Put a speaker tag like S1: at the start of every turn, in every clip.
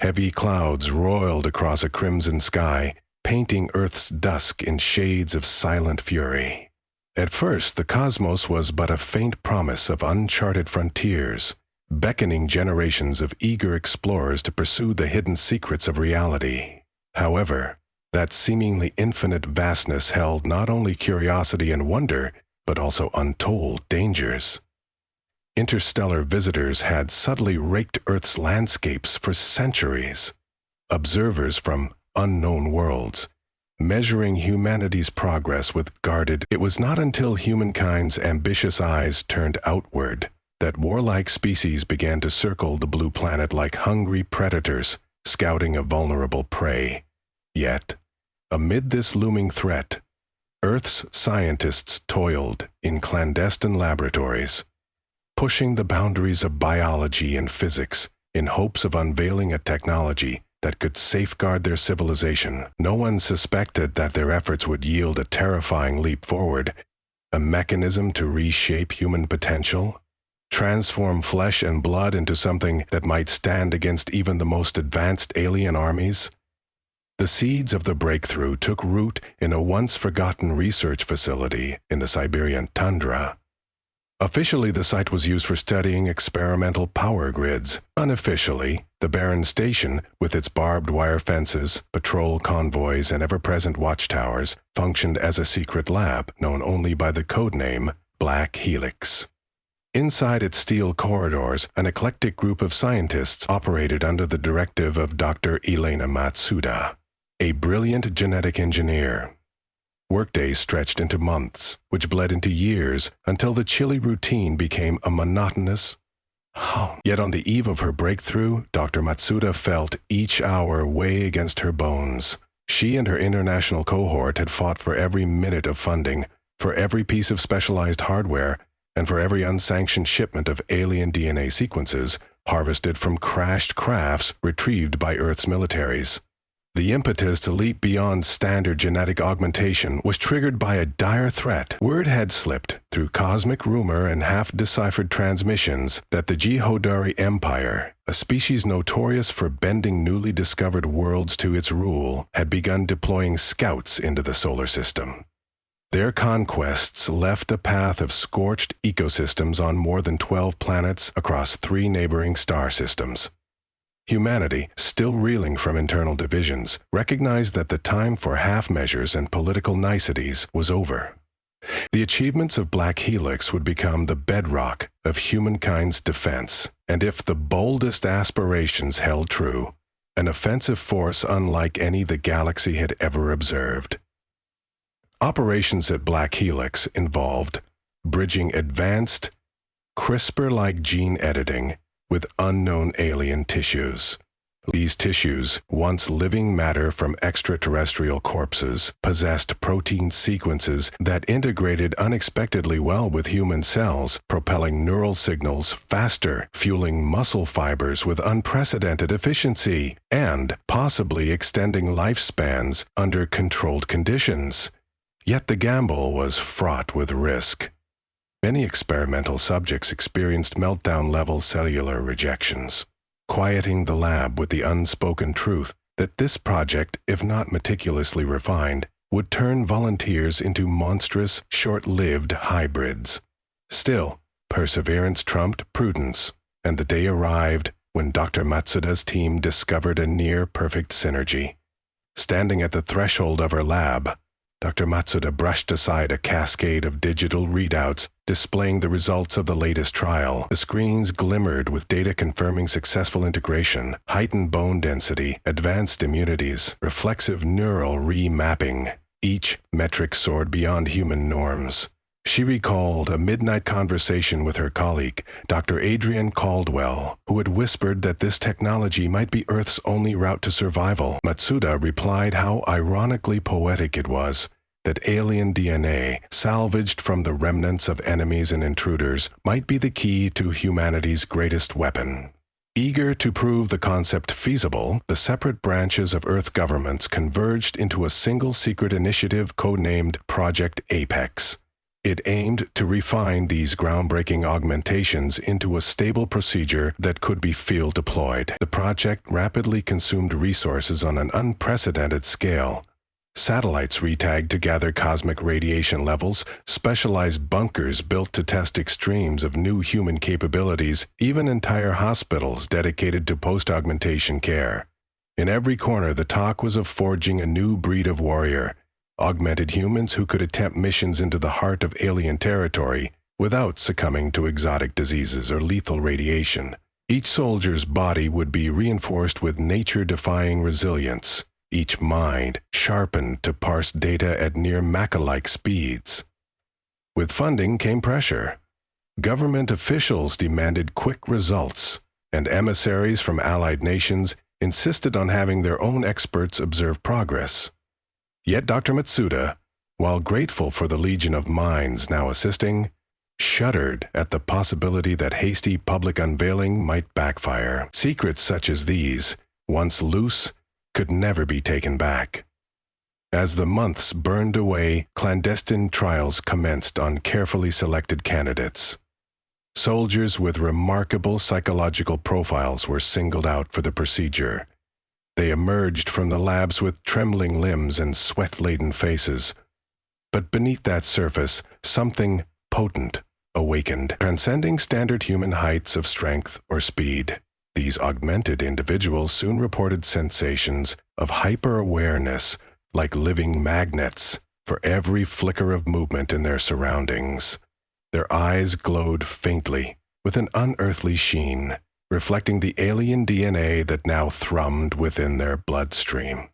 S1: Heavy clouds roiled across a crimson sky, painting Earth's dusk in shades of silent fury. At first, the cosmos was but a faint promise of uncharted frontiers, beckoning generations of eager explorers to pursue the hidden secrets of reality. However, that seemingly infinite vastness held not only curiosity and wonder, but also untold dangers. Interstellar visitors had subtly raked Earth's landscapes for centuries. Observers from unknown worlds, measuring humanity's progress with guarded. It was not until humankind's ambitious eyes turned outward that warlike species began to circle the blue planet like hungry predators, scouting a vulnerable prey. Yet, amid this looming threat, Earth's scientists toiled in clandestine laboratories, pushing the boundaries of biology and physics in hopes of unveiling a technology that could safeguard their civilization. No one suspected that their efforts would yield a terrifying leap forward, a mechanism to reshape human potential, transform flesh and blood into something that might stand against even the most advanced alien armies. The seeds of the breakthrough took root in a once-forgotten research facility in the Siberian tundra. Officially, the site was used for studying experimental power grids. Unofficially, the barren station, with its barbed wire fences, patrol convoys, and ever-present watchtowers, functioned as a secret lab known only by the codename Black Helix. Inside its steel corridors, an eclectic group of scientists operated under the directive of Dr. Elena Matsuda, a brilliant genetic engineer. Workdays stretched into months, which bled into years until the chilly routine became a monotonous. Yet on the eve of her breakthrough, Dr. Matsuda felt each hour weigh against her bones. She and her international cohort had fought for every minute of funding, for every piece of specialized hardware, and for every unsanctioned shipment of alien DNA sequences harvested from crashed crafts retrieved by Earth's militaries. The impetus to leap beyond standard genetic augmentation was triggered by a dire threat. Word had slipped through cosmic rumor and half-deciphered transmissions that the Jihodari Empire, a species notorious for bending newly discovered worlds to its rule, had begun deploying scouts into the solar system. Their conquests left a path of scorched ecosystems on more than 12 planets across 3 neighboring star systems. Humanity, still reeling from internal divisions, recognized that the time for half-measures and political niceties was over. The achievements of Black Helix would become the bedrock of humankind's defense, and if the boldest aspirations held true, an offensive force unlike any the galaxy had ever observed. Operations at Black Helix involved bridging advanced, CRISPR-like gene editing with unknown alien tissues. These tissues, once living matter from extraterrestrial corpses, possessed protein sequences that integrated unexpectedly well with human cells, propelling neural signals faster, fueling muscle fibers with unprecedented efficiency, and possibly extending lifespans under controlled conditions. Yet the gamble was fraught with risk. Many experimental subjects experienced meltdown-level cellular rejections, quieting the lab with the unspoken truth that this project, if not meticulously refined, would turn volunteers into monstrous, short-lived hybrids. Still, perseverance trumped prudence, and the day arrived when Dr. Matsuda's team discovered a near-perfect synergy. Standing at the threshold of her lab, Dr. Matsuda brushed aside a cascade of digital readouts displaying the results of the latest trial. The screens glimmered with data confirming successful integration, heightened bone density, advanced immunities, reflexive neural remapping. Each metric soared beyond human norms. She recalled a midnight conversation with her colleague, Dr. Adrian Caldwell, who had whispered that this technology might be Earth's only route to survival. Matsuda replied how ironically poetic it was that alien DNA, salvaged from the remnants of enemies and intruders, might be the key to humanity's greatest weapon. Eager to prove the concept feasible, the separate branches of Earth governments converged into a single secret initiative codenamed Project Apex. It aimed to refine these groundbreaking augmentations into a stable procedure that could be field deployed. The project rapidly consumed resources on an unprecedented scale. Satellites retagged to gather cosmic radiation levels, specialized bunkers built to test extremes of new human capabilities, even entire hospitals dedicated to post-augmentation care. In every corner, the talk was of forging a new breed of warrior, augmented humans who could attempt missions into the heart of alien territory without succumbing to exotic diseases or lethal radiation. Each soldier's body would be reinforced with nature-defying resilience, each mind sharpened to parse data at near Maca-like speeds. With funding came pressure. Government officials demanded quick results, and emissaries from allied nations insisted on having their own experts observe progress. Yet Dr. Matsuda, while grateful for the legion of minds now assisting, shuddered at the possibility that hasty public unveiling might backfire. Secrets such as these, once loose, could never be taken back. As the months burned away, clandestine trials commenced on carefully selected candidates. Soldiers with remarkable psychological profiles were singled out for the procedure. They emerged from the labs with trembling limbs and sweat-laden faces. But beneath that surface, something potent awakened, transcending standard human heights of strength or speed. These augmented individuals soon reported sensations of hyper-awareness, like living magnets, for every flicker of movement in their surroundings. Their eyes glowed faintly, with an unearthly sheen, reflecting the alien DNA that now thrummed within their bloodstream.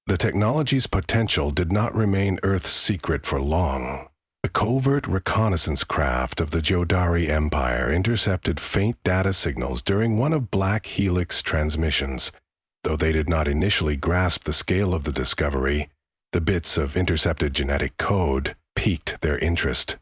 S1: The technology's potential did not remain Earth's secret for long. The covert reconnaissance craft of the Jodari Empire intercepted faint data signals during one of Black Helix transmissions. Though they did not initially grasp the scale of the discovery, the bits of intercepted genetic code piqued their interest.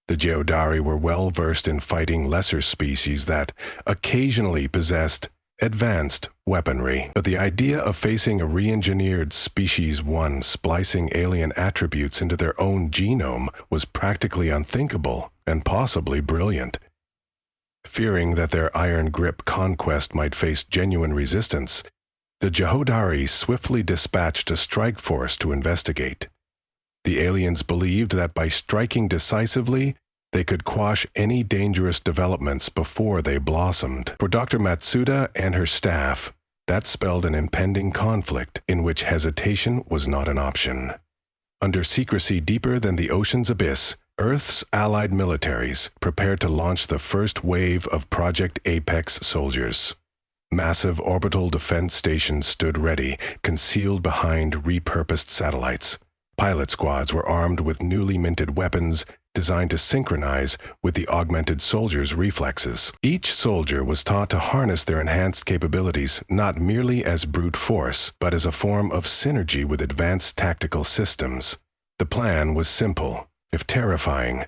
S1: The Jodari were well versed in fighting lesser species that occasionally possessed advanced weaponry, but the idea of facing a re-engineered Species 1 splicing alien attributes into their own genome was practically unthinkable and possibly brilliant. Fearing that their iron grip conquest might face genuine resistance, the Jodari swiftly dispatched a strike force to investigate. The aliens believed that by striking decisively, they could quash any dangerous developments before they blossomed. For Dr. Matsuda and her staff, that spelled an impending conflict in which hesitation was not an option. Under secrecy deeper than the ocean's abyss, Earth's allied militaries prepared to launch the first wave of Project Apex soldiers. Massive orbital defense stations stood ready, concealed behind repurposed satellites. Pilot squads were armed with newly minted weapons designed to synchronize with the augmented soldiers' reflexes. Each soldier was taught to harness their enhanced capabilities not merely as brute force, but as a form of synergy with advanced tactical systems. The plan was simple, if terrifying.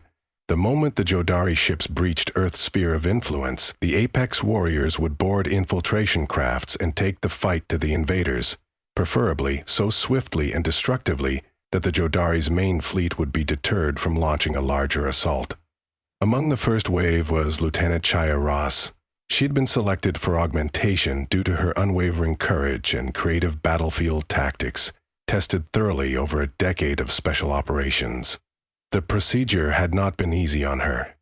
S1: The moment the Jodari ships breached Earth's sphere of influence, the Apex warriors would board infiltration crafts and take the fight to the invaders, preferably so swiftly and destructively that the Jodari's main fleet would be deterred from launching a larger assault. Among the first wave was Lieutenant Chaya Ross. She'd been selected for augmentation due to her unwavering courage and creative battlefield tactics, tested thoroughly over a decade of special operations. The procedure had not been easy on her.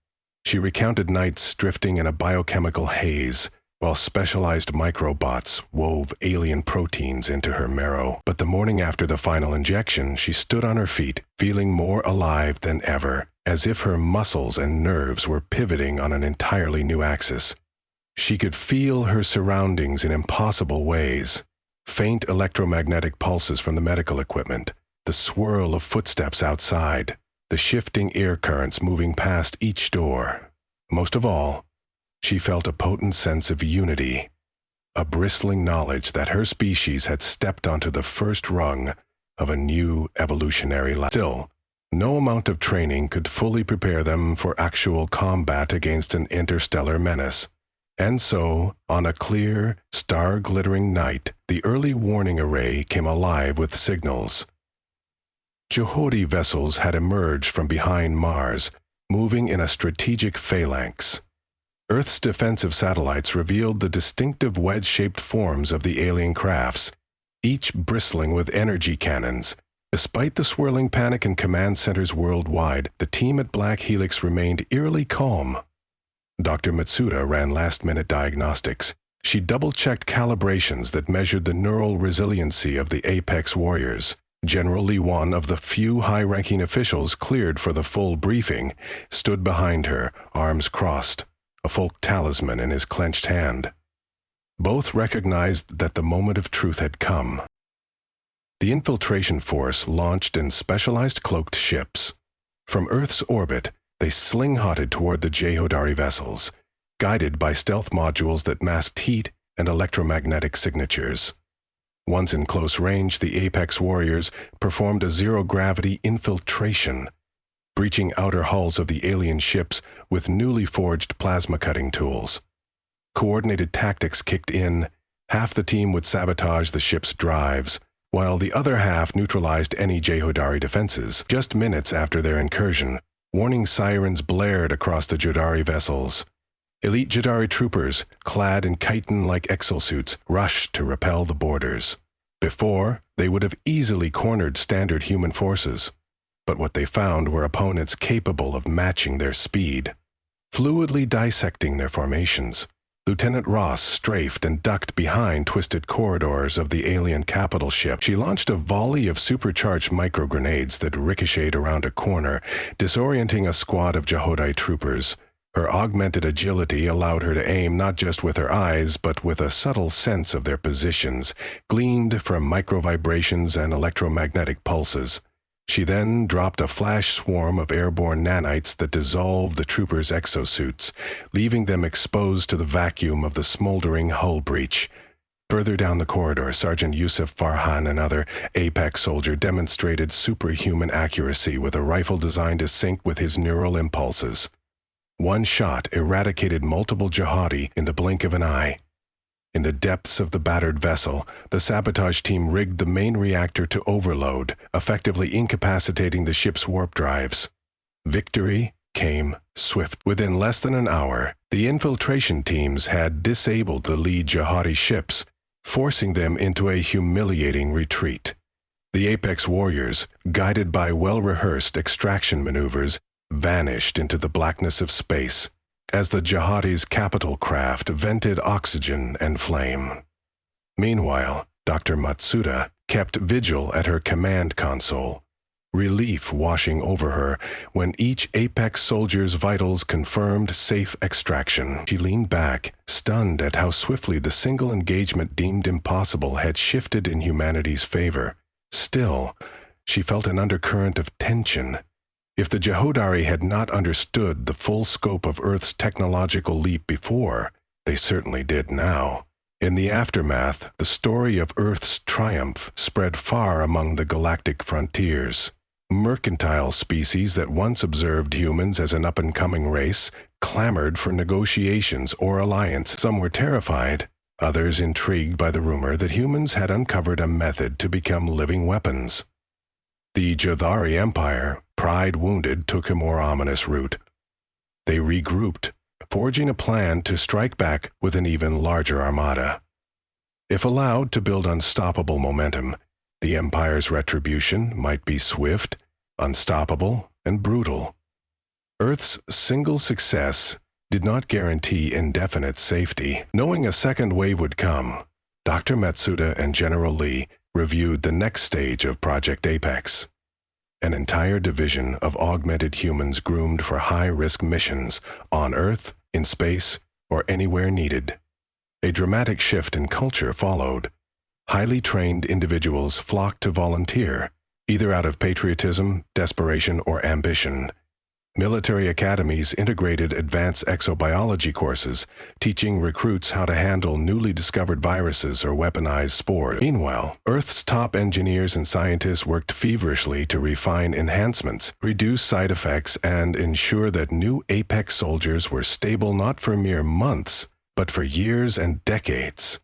S1: She recounted nights drifting in a biochemical haze, while specialized microbots wove alien proteins into her marrow. But the morning after the final injection, she stood on her feet, feeling more alive than ever, as if her muscles and nerves were pivoting on an entirely new axis. She could feel her surroundings in impossible ways. Faint electromagnetic pulses from the medical equipment, the swirl of footsteps outside, the shifting air currents moving past each door. Most of all, she felt a potent sense of unity, a bristling knowledge that her species had stepped onto the first rung of a new evolutionary ladder. Still, no amount of training could fully prepare them for actual combat against an interstellar menace. And so, on a clear, star-glittering night, the early warning array came alive with signals. Johodi vessels had emerged from behind Mars, moving in a strategic phalanx. Earth's defensive satellites revealed the distinctive wedge-shaped forms of the alien crafts, each bristling with energy cannons. Despite the swirling panic in command centers worldwide, the team at Black Helix remained eerily calm. Dr. Matsuda ran last-minute diagnostics. She double-checked calibrations that measured the neural resiliency of the Apex warriors. General Lee, one of the few high-ranking officials cleared for the full briefing, stood behind her, arms crossed, a folk talisman in his clenched hand. Both recognized that the moment of truth had come. The infiltration force launched in specialized cloaked ships. From Earth's orbit, they sling-hotted toward the Jehodari vessels, guided by stealth modules that masked heat and electromagnetic signatures. Once in close range, the Apex warriors performed a zero-gravity infiltration, breaching outer hulls of the alien ships with newly forged plasma-cutting tools. Coordinated tactics kicked in. Half the team would sabotage the ship's drives, while the other half neutralized any Jehodari defenses. Just minutes after their incursion, warning sirens blared across the Jodari vessels. Elite Jodari troopers, clad in chitin-like exosuits, rushed to repel the boarders. Before, they would have easily cornered standard human forces, but what they found were opponents capable of matching their speed. Fluidly dissecting their formations, Lieutenant Ross strafed and ducked behind twisted corridors of the alien capital ship. She launched a volley of supercharged microgrenades that ricocheted around a corner, disorienting a squad of Jehodai troopers. Her augmented agility allowed her to aim not just with her eyes, but with a subtle sense of their positions, gleaned from microvibrations and electromagnetic pulses. She then dropped a flash swarm of airborne nanites that dissolved the troopers' exosuits, leaving them exposed to the vacuum of the smoldering hull breach. Further down the corridor, Sergeant Yusuf Farhan, another Apex soldier, demonstrated superhuman accuracy with a rifle designed to sync with his neural impulses. One shot eradicated multiple jihadi in the blink of an eye. In the depths of the battered vessel, the sabotage team rigged the main reactor to overload, effectively incapacitating the ship's warp drives. Victory came swift. Within less than an hour, the infiltration teams had disabled the lead jihadi ships, forcing them into a humiliating retreat. The Apex warriors, guided by well-rehearsed extraction maneuvers, vanished into the blackness of space, as the jihadi's capital craft vented oxygen and flame. Meanwhile, Dr. Matsuda kept vigil at her command console, relief washing over her when each Apex soldier's vitals confirmed safe extraction. She leaned back, stunned at how swiftly the single engagement deemed impossible had shifted in humanity's favor. Still, she felt an undercurrent of tension. If the Jehodari had not understood the full scope of Earth's technological leap before, they certainly did now. In the aftermath, the story of Earth's triumph spread far among the galactic frontiers. Mercantile species that once observed humans as an up-and-coming race clamored for negotiations or alliance. Some were terrified, others intrigued by the rumor that humans had uncovered a method to become living weapons. The Jodari Empire, pride wounded, took a more ominous route. They regrouped, forging a plan to strike back with an even larger armada. If allowed to build unstoppable momentum, the Empire's retribution might be swift, unstoppable, and brutal. Earth's single success did not guarantee indefinite safety. Knowing a second wave would come, Dr. Matsuda and General Lee reviewed the next stage of Project Apex. An entire division of augmented humans groomed for high-risk missions on Earth, in space, or anywhere needed. A dramatic shift in culture followed. Highly trained individuals flocked to volunteer, either out of patriotism, desperation, or ambition. Military academies integrated advanced exobiology courses, teaching recruits how to handle newly discovered viruses or weaponized spores. Meanwhile, Earth's top engineers and scientists worked feverishly to refine enhancements, reduce side effects, and ensure that new Apex soldiers were stable not for mere months, but for years and decades.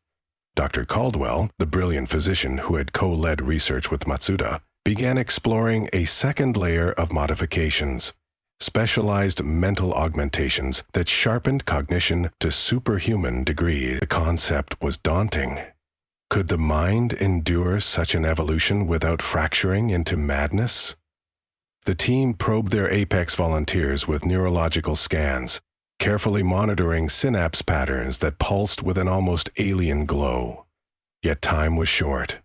S1: Dr. Caldwell, the brilliant physician who had co-led research with Matsuda, began exploring a second layer of modifications, specialized mental augmentations that sharpened cognition to superhuman degrees. The concept was daunting. Could the mind endure such an evolution without fracturing into madness? The team probed their Apex volunteers with neurological scans, carefully monitoring synapse patterns that pulsed with an almost alien glow. Yet time was short.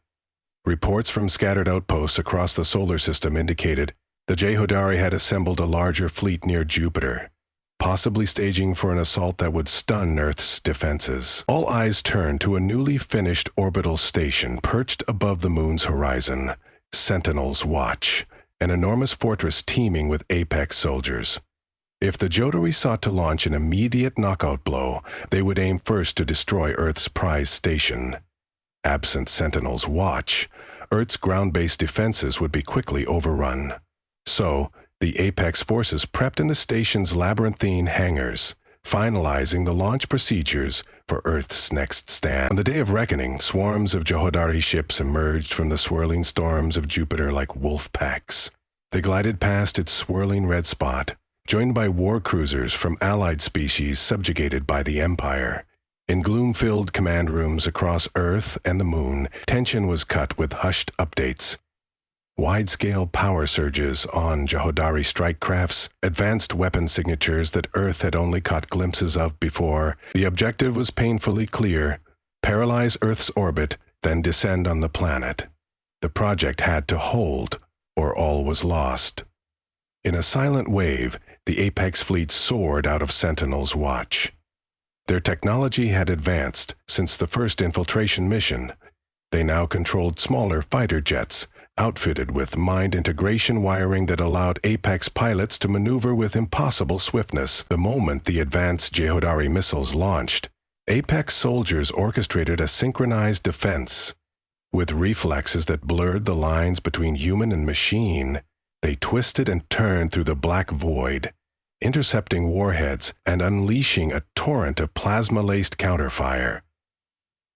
S1: Reports from scattered outposts across the solar system indicated the Jehudari had assembled a larger fleet near Jupiter, possibly staging for an assault that would stun Earth's defenses. All eyes turned to a newly finished orbital station perched above the moon's horizon, Sentinel's Watch, an enormous fortress teeming with Apex soldiers. If the Jodari sought to launch an immediate knockout blow, they would aim first to destroy Earth's prize station. Absent Sentinel's Watch, Earth's ground-based defenses would be quickly overrun. So, the Apex forces prepped in the station's labyrinthine hangars, finalizing the launch procedures for Earth's next stand. On the day of reckoning, swarms of Jehudari ships emerged from the swirling storms of Jupiter like wolf packs. They glided past its swirling red spot, joined by war cruisers from allied species subjugated by the Empire. In gloom-filled command rooms across Earth and the Moon, tension was cut with hushed updates. Wide-scale power surges on Jehudari strike crafts, advanced weapon signatures that Earth had only caught glimpses of before. The objective was painfully clear: paralyze Earth's orbit, then descend on the planet. The project had to hold, or all was lost. In a silent wave, the Apex fleet soared out of Sentinel's Watch. Their technology had advanced since the first infiltration mission. They now controlled smaller fighter jets, outfitted with mind integration wiring that allowed Apex pilots to maneuver with impossible swiftness. The moment the advanced Jehudari missiles launched, Apex soldiers orchestrated a synchronized defense. With reflexes that blurred the lines between human and machine, they twisted and turned through the black void, intercepting warheads and unleashing a torrent of plasma-laced counterfire.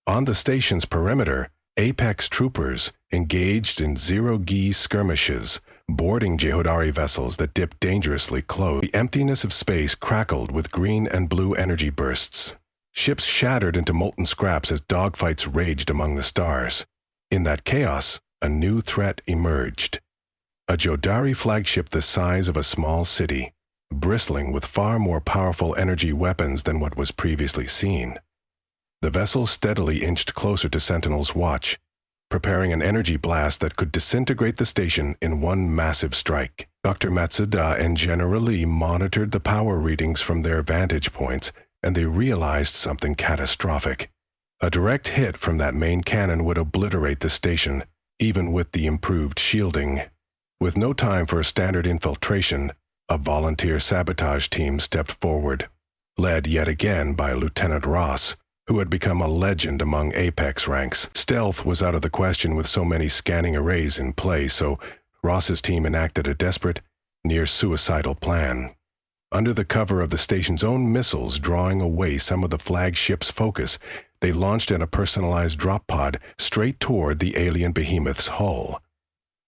S1: On the station's perimeter, Apex troopers engaged in zero-G skirmishes, boarding Jehudari vessels that dipped dangerously close. The emptiness of space crackled with green and blue energy bursts. Ships shattered into molten scraps as dogfights raged among the stars. In that chaos, a new threat emerged. A Jodari flagship the size of a small city, bristling with far more powerful energy weapons than what was previously seen. The vessel steadily inched closer to Sentinel's Watch, preparing an energy blast that could disintegrate the station in one massive strike. Dr. Matsuda and General Lee monitored the power readings from their vantage points, and they realized something catastrophic. A direct hit from that main cannon would obliterate the station, even with the improved shielding. With no time for a standard infiltration, a volunteer sabotage team stepped forward, led yet again by Lieutenant Ross, who had become a legend among Apex ranks. Stealth was out of the question with so many scanning arrays in play, so Ross's team enacted a desperate, near-suicidal plan. Under the cover of the station's own missiles drawing away some of the flagship's focus, they launched in a personalized drop pod straight toward the alien behemoth's hull.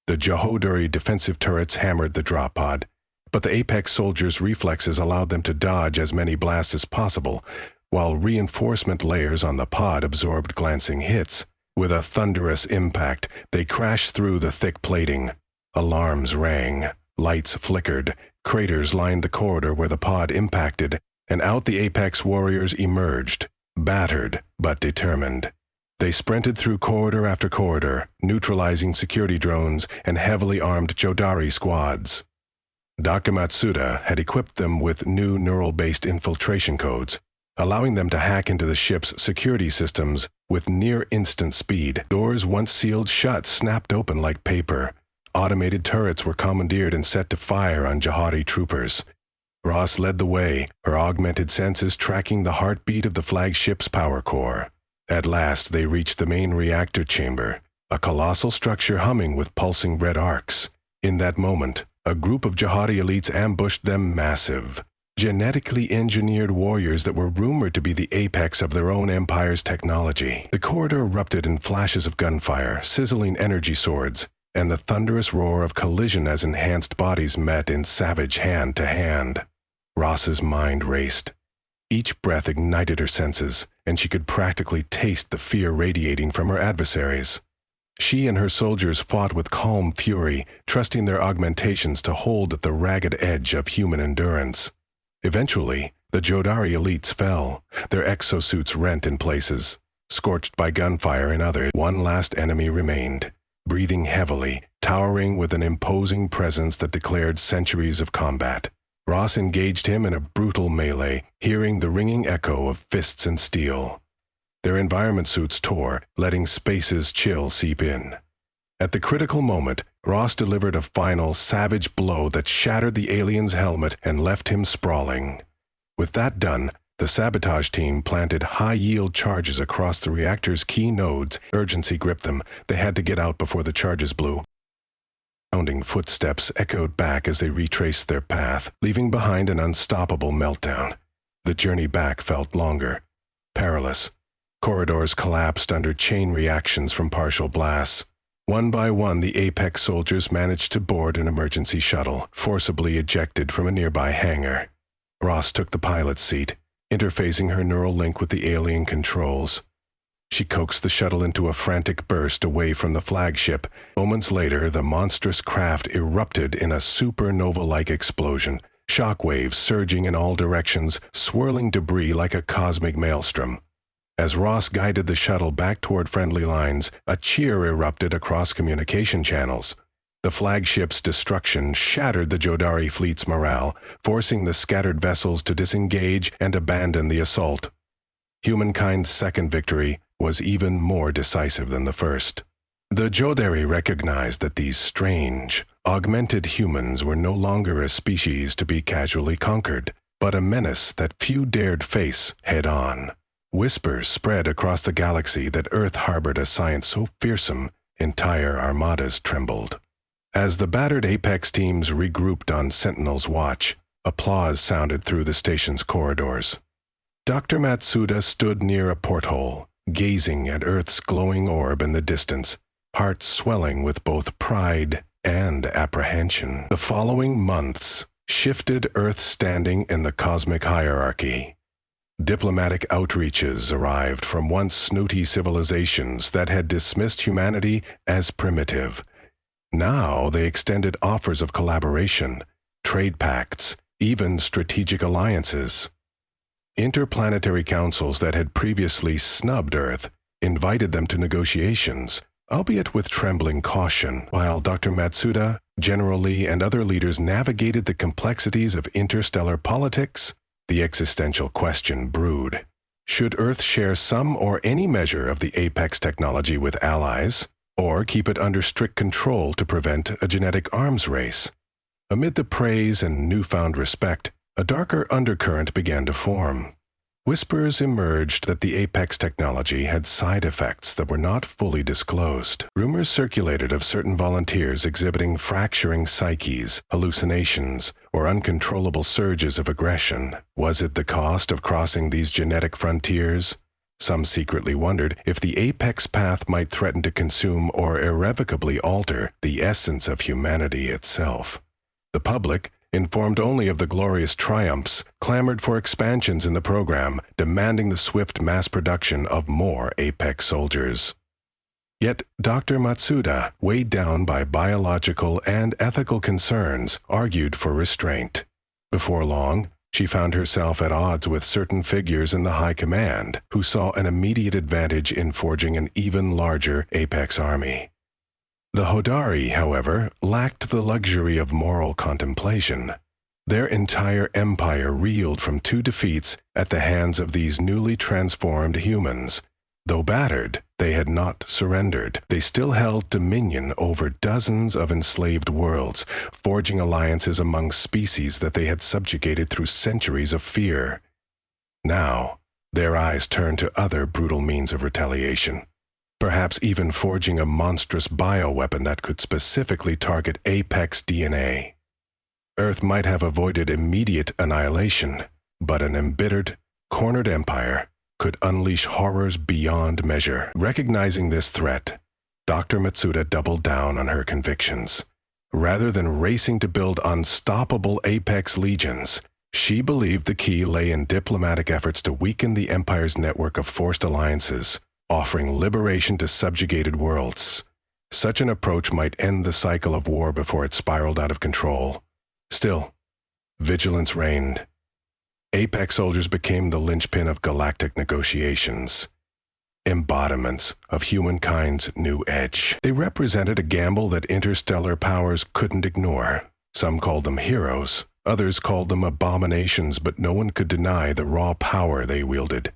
S1: The Jehudari defensive turrets hammered the drop pod, but the Apex soldiers' reflexes allowed them to dodge as many blasts as possible, while reinforcement layers on the pod absorbed glancing hits. With a thunderous impact, they crashed through the thick plating. Alarms rang, lights flickered, craters lined the corridor where the pod impacted, and out the Apex warriors emerged, battered but determined. They sprinted through corridor after corridor, neutralizing security drones and heavily armed Jodari squads. Dr. Matsuda had equipped them with new neural-based infiltration codes, allowing them to hack into the ship's security systems with near-instant speed. Doors once sealed shut snapped open like paper. Automated turrets were commandeered and set to fire on Jehudari troopers. Ross led the way, her augmented senses tracking the heartbeat of the flagship's power core. At last, they reached the main reactor chamber, a colossal structure humming with pulsing red arcs. In that moment, a group of Jehudari elites ambushed them, massive, genetically engineered warriors that were rumored to be the apex of their own empire's technology. The corridor erupted in flashes of gunfire, sizzling energy swords, and the thunderous roar of collision as enhanced bodies met in savage hand-to-hand. Ross's mind raced. Each breath ignited her senses, and she could practically taste the fear radiating from her adversaries. She and her soldiers fought with calm fury, trusting their augmentations to hold at the ragged edge of human endurance. Eventually, the Jodari elites fell, their exosuits rent in places, scorched by gunfire in others. One last enemy remained, breathing heavily, towering with an imposing presence that declared centuries of combat. Ross engaged him in a brutal melee, hearing the ringing echo of fists and steel. Their environment suits tore, letting space's chill seep in. At the critical moment, Ross delivered a final, savage blow that shattered the alien's helmet and left him sprawling. With that done, the sabotage team planted high-yield charges across the reactor's key nodes. Urgency gripped them. They had to get out before the charges blew. Pounding footsteps echoed back as they retraced their path, leaving behind an unstoppable meltdown. The journey back felt longer, perilous. Corridors collapsed under chain reactions from partial blasts. One by one, the Apex soldiers managed to board an emergency shuttle, forcibly ejected from a nearby hangar. Ross took the pilot's seat, interfacing her neural link with the alien controls. She coaxed the shuttle into a frantic burst away from the flagship. Moments later, the monstrous craft erupted in a supernova-like explosion, shockwaves surging in all directions, swirling debris like a cosmic maelstrom. As Ross guided the shuttle back toward friendly lines, a cheer erupted across communication channels. The flagship's destruction shattered the Jodari fleet's morale, forcing the scattered vessels to disengage and abandon the assault. Humankind's second victory was even more decisive than the first. The Jodari recognized that these strange, augmented humans were no longer a species to be casually conquered, but a menace that few dared face head-on. Whispers spread across the galaxy that Earth harbored a science so fearsome, entire armadas trembled. As the battered Apex teams regrouped on Sentinel's watch, applause sounded through the station's corridors. Dr. Matsuda stood near a porthole, gazing at Earth's glowing orb in the distance, heart swelling with both pride and apprehension. The following months shifted Earth's standing in the cosmic hierarchy. Diplomatic outreaches arrived from once snooty civilizations that had dismissed humanity as primitive. Now they extended offers of collaboration, trade pacts, even strategic alliances. Interplanetary councils that had previously snubbed Earth invited them to negotiations, albeit with trembling caution, while Dr. Matsuda, General Lee, and other leaders navigated the complexities of interstellar politics. The existential question brewed. Should Earth share some or any measure of the Apex technology with allies, or keep it under strict control to prevent a genetic arms race? Amid the praise and newfound respect, a darker undercurrent began to form. Whispers emerged that the Apex technology had side effects that were not fully disclosed. Rumors circulated of certain volunteers exhibiting fracturing psyches, hallucinations, or uncontrollable surges of aggression. Was it the cost of crossing these genetic frontiers? Some secretly wondered if the Apex path might threaten to consume or irrevocably alter the essence of humanity itself. The public, informed only of the glorious triumphs, clamored for expansions in the program, demanding the swift mass production of more Apex soldiers. Yet Dr. Matsuda, weighed down by biological and ethical concerns, argued for restraint. Before long, she found herself at odds with certain figures in the high command, who saw an immediate advantage in forging an even larger Apex army. The Hodari, however, lacked the luxury of moral contemplation. Their entire empire reeled from two defeats at the hands of these newly transformed humans. Though battered, they had not surrendered. They still held dominion over dozens of enslaved worlds, forging alliances among species that they had subjugated through centuries of fear. Now, their eyes turned to other brutal means of retaliation. Perhaps even forging a monstrous bioweapon that could specifically target Apex DNA. Earth might have avoided immediate annihilation, but an embittered, cornered empire could unleash horrors beyond measure. Recognizing this threat, Dr. Matsuda doubled down on her convictions. Rather than racing to build unstoppable apex legions, she believed the key lay in diplomatic efforts to weaken the Empire's network of forced alliances, offering liberation to subjugated worlds. Such an approach might end the cycle of war before it spiraled out of control. Still, vigilance reigned. Apex soldiers became the linchpin of galactic negotiations, embodiments of humankind's new edge. They represented a gamble that interstellar powers couldn't ignore. Some called them heroes, others called them abominations, but no one could deny the raw power they wielded.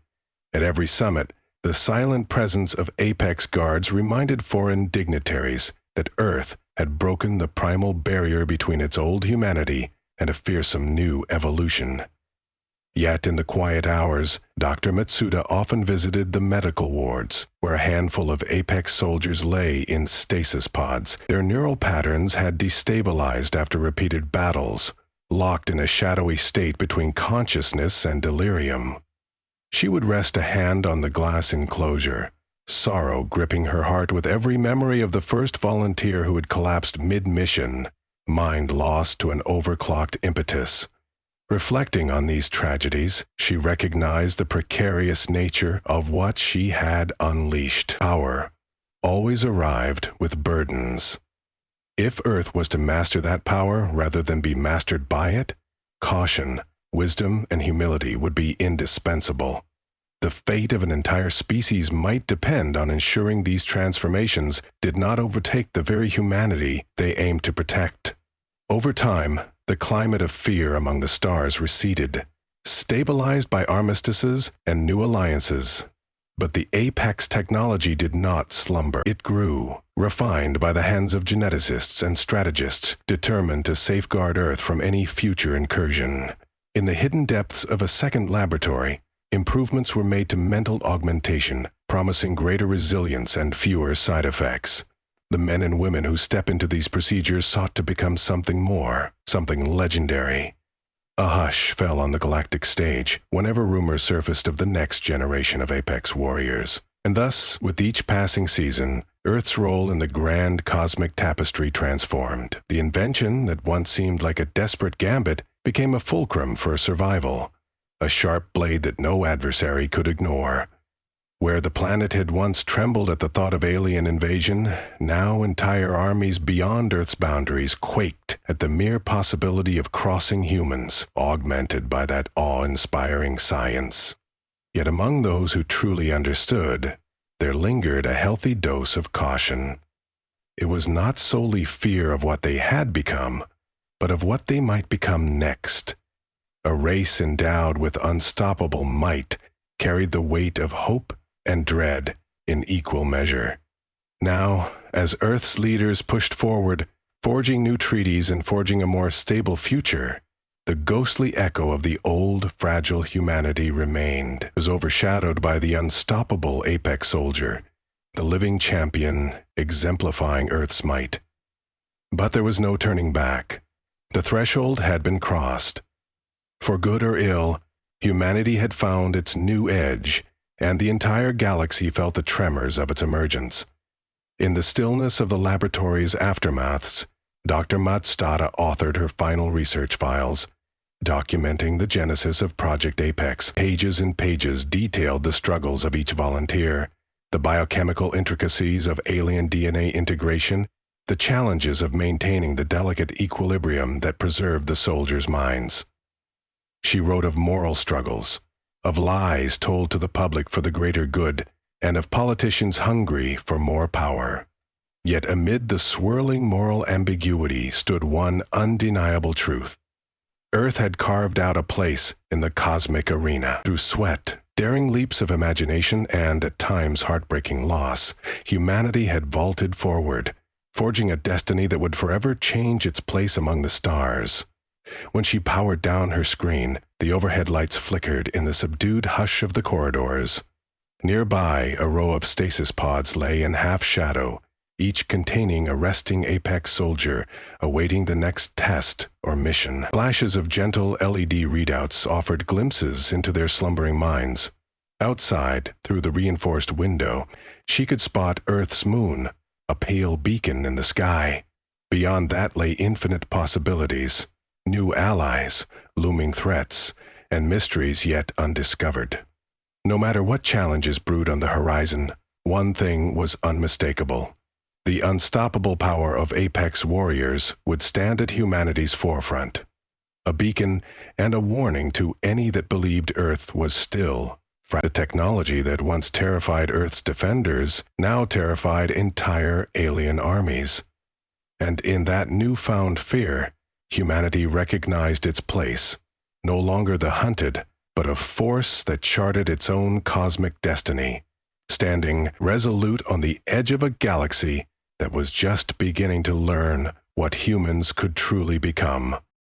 S1: At every summit, the silent presence of Apex guards reminded foreign dignitaries that Earth had broken the primal barrier between its old humanity and a fearsome new evolution. Yet in the quiet hours, Dr. Matsuda often visited the medical wards, where a handful of Apex soldiers lay in stasis pods. Their neural patterns had destabilized after repeated battles, locked in a shadowy state between consciousness and delirium. She would rest a hand on the glass enclosure, sorrow gripping her heart with every memory of the first volunteer who had collapsed mid-mission, mind lost to an overclocked impetus. Reflecting on these tragedies, she recognized the precarious nature of what she had unleashed. Power always arrived with burdens. If Earth was to master that power rather than be mastered by it, caution, wisdom, and humility would be indispensable. The fate of an entire species might depend on ensuring these transformations did not overtake the very humanity they aimed to protect. Over time, the climate of fear among the stars receded, stabilized by armistices and new alliances. But the Apex technology did not slumber. It grew, refined by the hands of geneticists and strategists determined to safeguard Earth from any future incursion. In the hidden depths of a second laboratory, improvements were made to mental augmentation, promising greater resilience and fewer side effects. The men and women who step into these procedures sought to become something more, something legendary. A hush fell on the galactic stage whenever rumors surfaced of the next generation of Apex warriors. And thus, with each passing season, Earth's role in the grand cosmic tapestry transformed. The invention that once seemed like a desperate gambit became a fulcrum for survival, a sharp blade that no adversary could ignore. Where the planet had once trembled at the thought of alien invasion, now entire armies beyond Earth's boundaries quaked at the mere possibility of crossing humans, augmented by that awe-inspiring science. Yet among those who truly understood, there lingered a healthy dose of caution. It was not solely fear of what they had become, but of what they might become next. A race endowed with unstoppable might carried the weight of hope and dread in equal measure. Now, as Earth's leaders pushed forward, forging new treaties and forging a more stable future, the ghostly echo of the old, fragile humanity remained. It was overshadowed by the unstoppable Apex soldier, the living champion exemplifying Earth's might. But there was no turning back. The threshold had been crossed. For good or ill, humanity had found its new edge, and the entire galaxy felt the tremors of its emergence. In the stillness of the laboratory's aftermaths, Dr. Matsuda authored her final research files, documenting the genesis of Project Apex. Pages and pages detailed the struggles of each volunteer, the biochemical intricacies of alien DNA integration, the challenges of maintaining the delicate equilibrium that preserved the soldiers' minds. She wrote of moral struggles, of lies told to the public for the greater good, and of politicians hungry for more power. Yet amid the swirling moral ambiguity stood one undeniable truth. Earth had carved out a place in the cosmic arena. Through sweat, daring leaps of imagination, and at times heartbreaking loss, humanity had vaulted forward, forging a destiny that would forever change its place among the stars. When she powered down her screen, the overhead lights flickered in the subdued hush of the corridors. Nearby, a row of stasis pods lay in half-shadow, each containing a resting Apex soldier awaiting the next test or mission. Flashes of gentle LED readouts offered glimpses into their slumbering minds. Outside, through the reinforced window, she could spot Earth's moon, a pale beacon in the sky. Beyond that lay infinite possibilities, new allies, looming threats, and mysteries yet undiscovered. No matter what challenges brewed on the horizon, one thing was unmistakable. The unstoppable power of apex warriors would stand at humanity's forefront, a beacon and a warning to any that believed Earth was still. The technology that once terrified Earth's defenders now terrified entire alien armies. And in that newfound fear, humanity recognized its place, no longer the hunted, but a force that charted its own cosmic destiny, standing resolute on the edge of a galaxy that was just beginning to learn what humans could truly become.